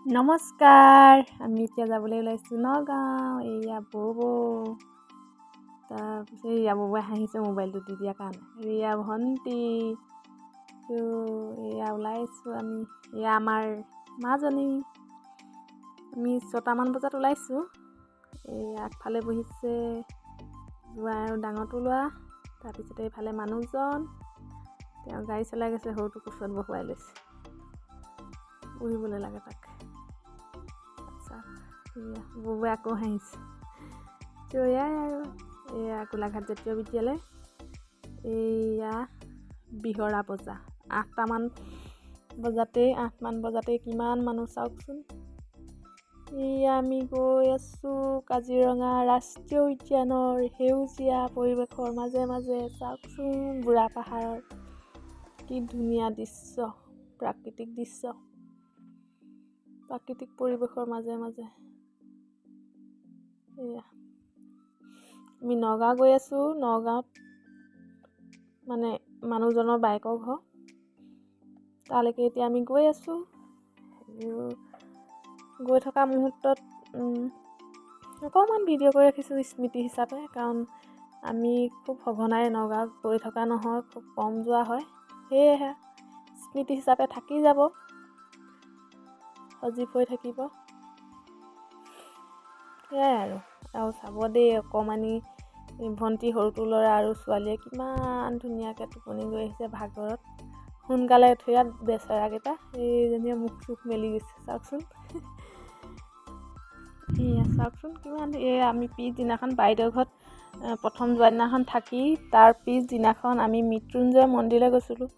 নমস্কাৰ, আমি এতিয়া যাবলৈ ওলাইছোঁ নগাঁও। এয়া বৌ তাৰপিছত ৰিয়া বৌৱে হাঁহিছে মোবাইলটো দি দিয়াৰ কাৰণে। ৰিয়া ভণ্টি এয়া ওলাইছোঁ আমি। এয়া আমাৰ মাজনী। আমি 6টামান বজাত ওলাইছোঁ। এই আগফালে বহিছে জোৱাই আৰু ডাঙৰটো ল'ৰা। তাৰপিছতে এইফালে মানুহজন তেওঁ গাড়ী চলাই গৈছে, সৰুটো কোচত বহুৱাই লৈছে, বহিবলৈ লাগে তাক। বৌৱে আকৌ হাঁহিছে। এয়াই আৰু এয়া গোলাঘাট জাতীয় বিদ্যালয়। এয়া বিহৰা বজাৰ 8মান বজাতেই কিমান মানুহ চাওকচোন। এয়া আমি গৈ আছোঁ কাজিৰঙা ৰাষ্ট্ৰীয় উদ্যানৰ সেউজীয়া পৰিৱেশৰ মাজে মাজে। চাওকচোন বুঢ়া পাহাৰৰ কি ধুনীয়া দৃশ্য, প্ৰাকৃতিক দৃশ্য, প্ৰাকৃতিক পৰিৱেশৰ মাজে মাজে। এয়া আমি নগাঁও গৈ আছোঁ। নগাঁৱত মানে মানুহজনৰ বাইকৰ ঘৰ, তালৈকে এতিয়া আমি গৈ আছোঁ। গৈ থকা মুহূৰ্তত অকণমান ভিডিঅ' কৰি ৰাখিছোঁ স্মৃতি হিচাপে, কাৰণ আমি খুব সঘনাই নগাঁৱত গৈ থকা নহয়, খুব কম যোৱা হয়। সেয়েহে স্মৃতি হিচাপে থাকি যাব, সজীৱ হৈ থাকিব। সেয়াই আৰু চাব দেই, অকণমানি ভণ্টি, সৰুটো ল'ৰা আৰু ছোৱালীয়ে কিমান ধুনীয়াকৈ টোপনি গৈ আহিছে ভাগৰত। সোনকালে উঠি ইয়াত বেচেৰাকেইটা এইজনীয়ে মুখ চুখ মেলি গৈছে। চাওকচোন এয়া চাওকচোন কিমান। আমি পিছদিনাখন বাইদেউৰ ঘৰত প্ৰথম যোৱা দিনাখন থাকি, তাৰ পিছদিনাখন আমি মৃত্যুঞ্জয় মন্দিৰলৈ গৈছিলোঁ।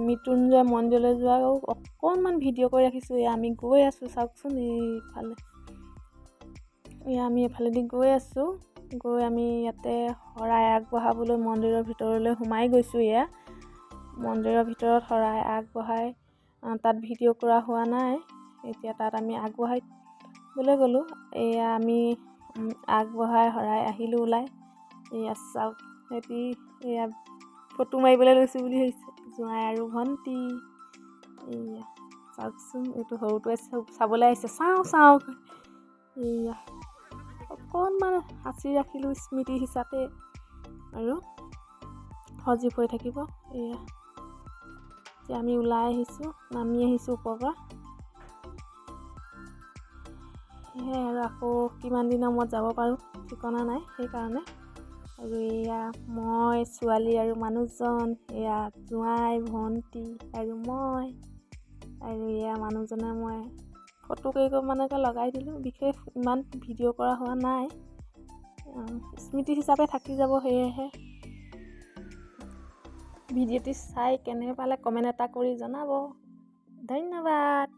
মৃত্যুঞ্জয় মন্দিৰলৈ যোৱাও অকণমান ভিডিঅ' কৰি ৰাখিছোঁ। আমি গৈ আছোঁ, চাওকচোন এইফালে। আমি এফালেদি গৈ আছোঁ। গৈ আমি ইয়াতে শৰাই আগবঢ়াবলৈ মন্দিৰৰ ভিতৰলৈ সোমাই গৈছোঁ। এয়া মন্দিৰৰ ভিতৰত শৰাই আগবঢ়াই, তাত ভিডিঅ' কৰা হোৱা নাই। এতিয়া তাত আমি আগবঢ়াবলৈ গ'লোঁ। এয়া আমি আগবঢ়াই শৰাই আহিলোঁ ওলাই। এয়া চাওক, সিহঁতি এয়া ফটো মাৰিবলৈ লৈছোঁ বুলি ভাবিছে, জোঁৱাই আৰু ভণ্টি। এয়া চাওকচোন, এইটো সৰুটোৱে চাবলৈ আহিছে, চাওঁ। এয়া অকণমান সাঁচি ৰাখিলোঁ স্মৃতি হিচাপে, আৰু সজীৱ হৈ থাকিব। এয়া এতিয়া আমি ওলাই আহিছোঁ, নামি আহিছোঁ ওপৰৰ পৰা। সেয়াই আৰু আকৌ কিমান দিনৰ মূৰত যাব পাৰোঁ ঠিকনা নাই, সেইকাৰণে। আৰু এয়া মই, ছোৱালী আৰু মানুহজন, এয়া জোঁৱাই, ভণ্টি আৰু মই। আৰু এয়া মানুহজনে মই ফটো কেইখনমানকে লগাই দিলোঁ। বিশেষ ইমান ভিডিঅ' কৰা হোৱা নাই, স্মৃতি হিচাপে থাকি যাব। সেয়েহে ভিডিঅ'টি চাই কেনে পালে কমেণ্ট এটা কৰি জনাব। ধন্যবাদ।